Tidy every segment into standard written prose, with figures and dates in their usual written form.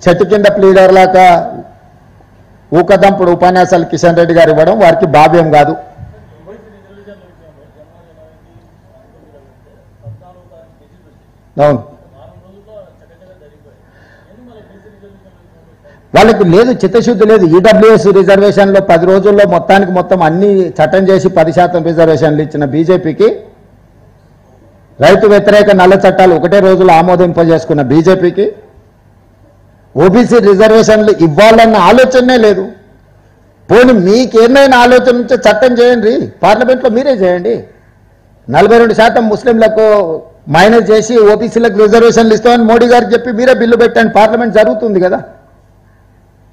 చెట్టు కింద ప్లీడర్ లాగా ఊకదంపుడు ఉపన్యాసాలు కిషన్ రెడ్డి గారు ఇవ్వడం వారికి భావ్యం కాదు. అవును, వాళ్ళకి లేదు, చిత్తశుద్ధి లేదు. ఈడబ్ల్యూఎస్ రిజర్వేషన్లో 10 రోజుల్లో మొత్తానికి మొత్తం అన్ని చట్టం చేసి 10% రిజర్వేషన్లు ఇచ్చిన బీజేపీకి, రైతు వ్యతిరేక నల్ల చట్టాలు ఒకటే రోజులో ఆమోదింపజేసుకున్న బీజేపీకి ఓబీసీ రిజర్వేషన్లు ఇవ్వాలన్న ఆలోచనే లేదు. పోనీ మీకేమైనా ఆలోచన ఉంటే చట్టం చేయండి, పార్లమెంట్లో మీరే చేయండి. 42% ముస్లింలకు మైనస్ చేసి ఓబీసీలకు రిజర్వేషన్లు ఇస్తామని మోడీ గారికి చెప్పి మీరే బిల్లు పెట్టండి, పార్లమెంట్ జరుగుతుంది కదా.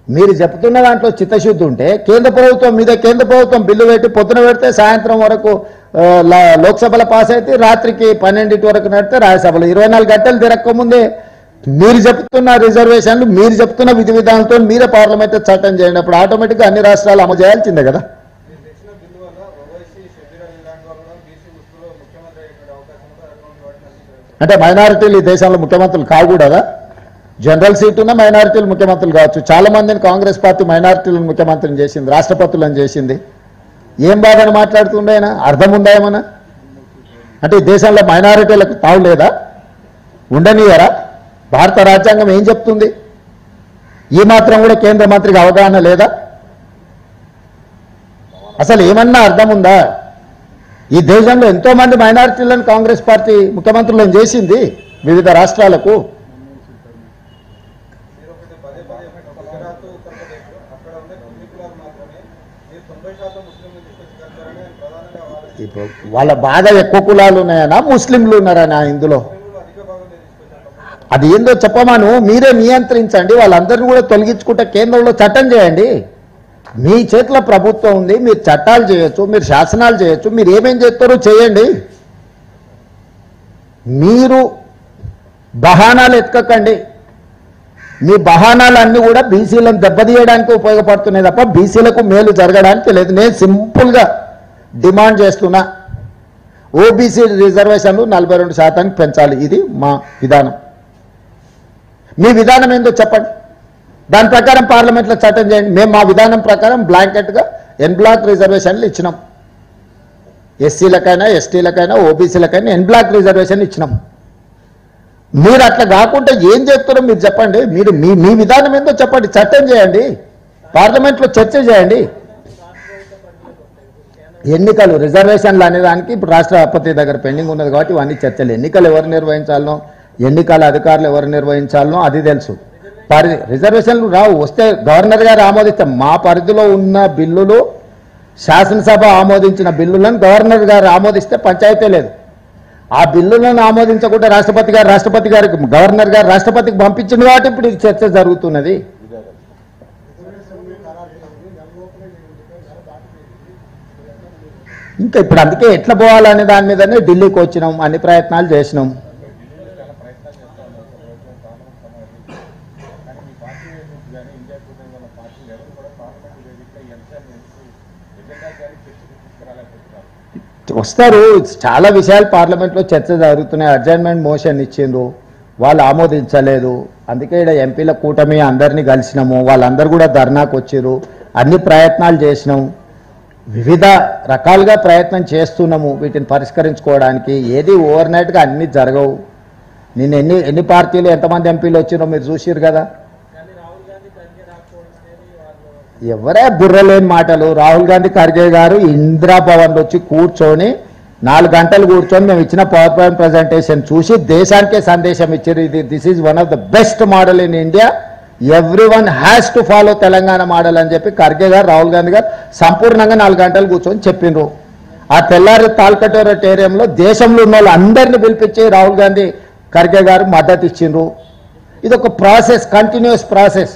మీరు చెప్తున్న దాంట్లో చిత్తశుద్ధి ఉంటే కేంద్ర ప్రభుత్వం బిల్లు పెట్టి పొద్దున పెడితే సాయంత్రం వరకు లోక్సభలో పాస్ అయితే రాత్రికి 12 వరకు నడితే రాజ్యసభలో 24 గంటలు తిరగకముందే మీరు చెప్తున్న రిజర్వేషన్లు, మీరు చెప్తున్న విధి విధానంతో మీరే పార్లమెంట్ చట్టం చేయండి. అప్పుడు ఆటోమేటిక్గా అన్ని రాష్ట్రాలు అమలు చేయాల్సిందే కదా. అంటే మైనారిటీలు ఈ దేశంలో ముఖ్యమంత్రులు కాకూడదా? జనరల్ సీట్ ఉన్న మైనారిటీలు ముఖ్యమంత్రులు కావచ్చు. చాలా మందిని కాంగ్రెస్ పార్టీ మైనారిటీలను ముఖ్యమంత్రిని చేసింది, రాష్ట్రపతులను చేసింది. ఏం బాధని మాట్లాడుతుండే ఆయన? అర్థం ఉందా ఏమన్నా? అంటే ఈ దేశంలో మైనారిటీలకు తావు లేదా? ఉండనియరా? భారత రాజ్యాంగం ఏం చెప్తుంది? ఈ మాత్రం కూడా కేంద్ర మంత్రికి అవగాహన లేదా? అసలు ఏమన్నా అర్థం ఉందా? ఈ దేశంలో ఎంతో మంది మైనారిటీలను కాంగ్రెస్ పార్టీ ముఖ్యమంత్రులను చేసింది వివిధ రాష్ట్రాలకు. ఇప్పుడు వాళ్ళ బాగా ఎక్కువ కులాలు ఉన్నాయనా, ముస్లింలు ఉన్నారనా ఇందులో? అది ఏందో చెప్పమాను, మీరే నియంత్రించండి. వాళ్ళందరినీ కూడా తొలగించుకుంటే కేంద్రంలో చట్టం చేయండి. మీ చేతిలో ప్రభుత్వం ఉంది, మీరు చట్టాలు చేయొచ్చు, మీరు శాసనాలు చేయొచ్చు, మీరు ఏమేం చేస్తారో చేయండి. మీరు బహానాలు ఎత్తుకండి. మీ బహానాలన్నీ కూడా బీసీలను దెబ్బతీయడానికి ఉపయోగపడుతున్నాయి తప్ప బీసీలకు మేలు జరగడానికి లేదు. నేను సింపుల్గా డిమాండ్ చేస్తున్నా, ఓబీసీ రిజర్వేషన్లు 42% పెంచాలి. ఇది మా విధానం. మీ విధానం ఏందో చెప్పండి, దాని ప్రకారం పార్లమెంట్లో చట్టం చేయండి. మేము మా విధానం ప్రకారం బ్లాంకెట్గా ఎన్ బ్లాక్ రిజర్వేషన్లు ఇచ్చినాం. ఎస్సీలకైనా, ఎస్టీలకైనా, ఓబీసీలకైనా ఎన్ బ్లాక్ రిజర్వేషన్ ఇచ్చినాం. మీరు అట్లా కాకుండా ఏం చేస్తారో మీరు చెప్పండి. మీరు మీ విధానం ఏందో చెప్పండి, చట్టం చేయండి, పార్లమెంట్లో చర్చ చేయండి. ఎన్నికలు రిజర్వేషన్లు అనేదానికి ఇప్పుడు రాష్ట్రపతి దగ్గర పెండింగ్ ఉన్నది కాబట్టి ఇవన్నీ చర్చలు. ఎన్నికలు ఎవరు నిర్వహించాలనో, ఎన్నికల అధికారులు ఎవరు నిర్వహించాలనో అది తెలుసు. రిజర్వేషన్లు రావు, వస్తే గవర్నర్ గారు ఆమోదిస్తాం. మా పరిధిలో ఉన్న బిల్లులు, శాసనసభ ఆమోదించిన బిల్లులను గవర్నర్ గారు ఆమోదిస్తే పంచాయతీ లేదు. ఆ బిల్లులను ఆమోదించకుండా రాష్ట్రపతి గారికి గవర్నర్ గారు రాష్ట్రపతికి పంపించిన కాబట్టి ఇప్పుడు ఇది చర్చ జరుగుతున్నది. ఇంకా ఇప్పుడు అందుకే ఎట్లా పోవాలనే దాని మీదనే ఢిల్లీకి వచ్చినాం, అన్ని ప్రయత్నాలు చేసినాం. వస్తారు, చాలా విషయాలు పార్లమెంట్లో చర్చ జరుగుతున్నాయి. అడ్జర్న్మెంట్ మోషన్ ఇచ్చిండ్రు, వాళ్ళు ఆమోదించలేదు. అందుకే ఇక్కడ ఎంపీల కూటమి అందరినీ కలిసినాము, వాళ్ళందరూ కూడా ధర్నాకు వచ్చారు. అన్ని ప్రయత్నాలు చేసినాం, వివిధ రకాలుగా ప్రయత్నం చేస్తున్నాము వీటిని పరిష్కరించుకోవడానికి. ఏది ఓవర్ నైట్గా అన్నీ జరగవు. నేను ఎన్ని పార్టీలు ఎంతమంది ఎంపీలు వచ్చినో మీరు చూసిరు కదా. ఎవరే బుర్రలేని మాటలు. రాహుల్ గాంధీ, ఖర్గే గారు ఇందిరాభవన్లో వచ్చి కూర్చొని 4 గంటలు కూర్చొని మేము ఇచ్చిన పవర్ పాయింట్ ప్రజెంటేషన్ చూసి దేశానికే సందేశం ఇచ్చారు. This is one of the best model in India, everyone has to follow Telangana model అని చెప్పి ఖర్గే గారు, రాహుల్ గాంధీ గారు సంపూర్ణంగా 4 గంటలు కూర్చొని చెప్పిండ్రు. ఆ తెల్లారి తాల్కటోరేటేరియంలో దేశంలో ఉన్న వాళ్ళు అందరినీ పిలిపించి రాహుల్ గాంధీ, ఖర్గే గారు మద్దతు ఇచ్చిండ్రు. ఇది ఒక ప్రాసెస్, కంటిన్యూస్ ప్రాసెస్.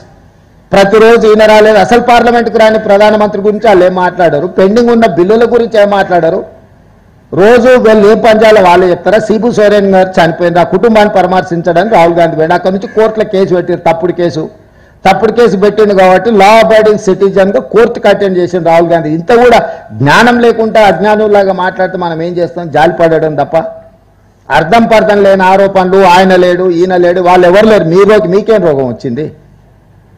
ప్రతిరోజు ఈయన రాలేదు, అసలు పార్లమెంట్కి రాని ప్రధానమంత్రి గురించి వాళ్ళు ఏం మాట్లాడారు, పెండింగ్ ఉన్న బిల్లుల గురించి ఏం మాట్లాడారు. రోజు వీళ్ళు ఏం పంచాలో వాళ్ళు చెప్తారా. సిబు సోరెన్ గారు చనిపోయింది, ఆ కుటుంబాన్ని పరామర్శించడానికి రాహుల్ గాంధీ పోయింది. అక్కడి నుంచి కోర్టులో కేసు పెట్టారు, తప్పుడు కేసు పెట్టింది కాబట్టి లా అబైడింగ్ సిటిజన్గా కోర్టుకు అటెండ్ చేసింది రాహుల్ గాంధీ. ఇంత కూడా జ్ఞానం లేకుండా అజ్ఞానులాగా మాట్లాడితే మనం ఏం చేస్తాం, జాలిపడడం తప్ప. అర్థం పర్థం లేని ఆరోపణలు, ఆయన లేడు, ఈయన లేడు, వాళ్ళు ఎవరు లేరు. మీకేం రోగం వచ్చింది?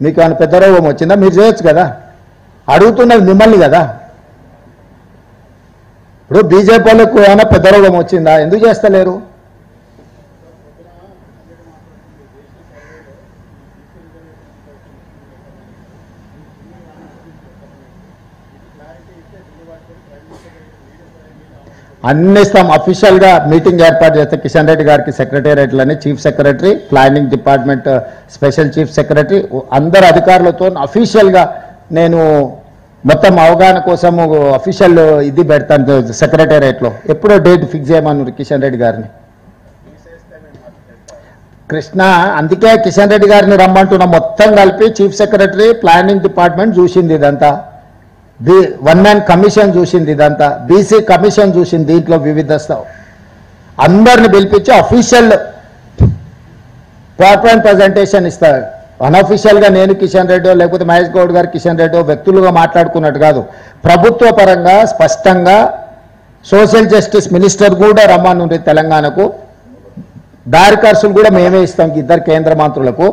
మీకు ఏమైనా పెద్ద రోగం వచ్చిందా? మీరు చేయొచ్చు కదా, అడుగుతున్నది మిమ్మల్ని కదా. ఇప్పుడు బీజేపీ వాళ్ళకు ఏమైనా పెద్ద రోగం వచ్చిందా? ఎందుకు చేస్తలేరు? అన్ని ఇస్తాం. అఫీషియల్గా మీటింగ్ ఏర్పాటు చేస్తే కిషన్ రెడ్డి గారికి సెక్రటేరియట్లని chief secretary, planning department special chief secretary అందరు అధికారులతో అఫీషియల్గా నేను మొత్తం అవగాహన కోసం అఫీషియల్ ఇది పెడతాను సెక్రటేరియట్లో. ఎప్పుడో డేట్ ఫిక్స్ చేయమన్నారు కిషన్ రెడ్డి గారిని. కృష్ణ, అందుకే కిషన్ రెడ్డి గారిని రమ్మంటున్నా. మొత్తం కలిపి చీఫ్ సెక్రటరీ, ప్లానింగ్ డిపార్ట్మెంట్ చూసింది ఇదంతా, వన్ మ్యాన్ కమిషన్ చూసింది ఇదంతా, బీసీ కమిషన్ చూసింది. దీంట్లో వివిధ అందరిని పిలిపించి అఫీషియల్ పవర్ పాయింట్ ప్రజెంటేషన్ ఇస్తారు. అన్అఫీషియల్గా నేను కిషన్ రెడ్డి లేకపోతే మహేష్ గౌడ్ గారు కిషన్ రెడ్డి వ్యక్తులుగా మాట్లాడుకున్నట్టు కాదు. ప్రభుత్వ పరంగా స్పష్టంగా సోషల్ జస్టిస్ మినిస్టర్ కూడా రమ్మనుంది తెలంగాణకు. దారి ఖర్చులు కూడా మేమే ఇస్తాం ఇద్దరు కేంద్ర మంత్రులకు,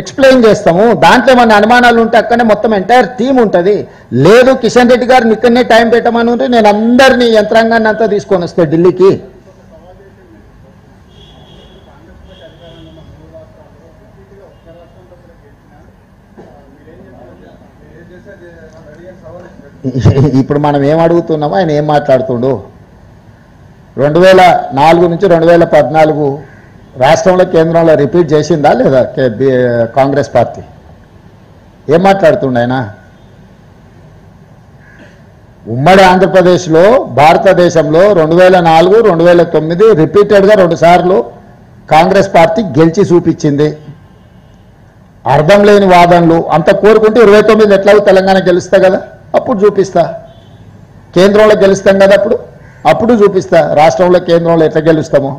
ఎక్స్ప్లెయిన్ చేస్తాము. దాంట్లో మన అనుమానాలు ఉంటే అక్కడనే మొత్తం ఎంటైర్ టీం ఉంటుంది. లేదు కిషన్ రెడ్డి గారిని ఇక్కడనే టైం పెట్టమని ఉంటే నేను అందరినీ యంత్రాంగాన్ని అంతా తీసుకొని వస్తే ఢిల్లీకి. ఇప్పుడు మనం ఏం అడుగుతున్నామో ఆయన ఏం మాట్లాడుతుండు. 2004 నుంచి 2014 రాష్ట్రంలో కేంద్రంలో రిపీట్ చేసిందా లేదా కాంగ్రెస్ పార్టీ? ఏం మాట్లాడుతుండ ఆయన? ఉమ్మడి ఆంధ్రప్రదేశ్లో భారతదేశంలో 2004, 2009 రిపీటెడ్గా 2 సార్లు కాంగ్రెస్ పార్టీ గెలిచి చూపించింది. అర్థం లేని వాదనలు అంత కోరుకుంటే 29 ఎట్లాగో తెలంగాణ గెలుస్తా కదా, అప్పుడు చూపిస్తా. కేంద్రంలో గెలుస్తాం కదా, అప్పుడు చూపిస్తా రాష్ట్రంలో కేంద్రంలో ఎట్లా గెలుస్తామో.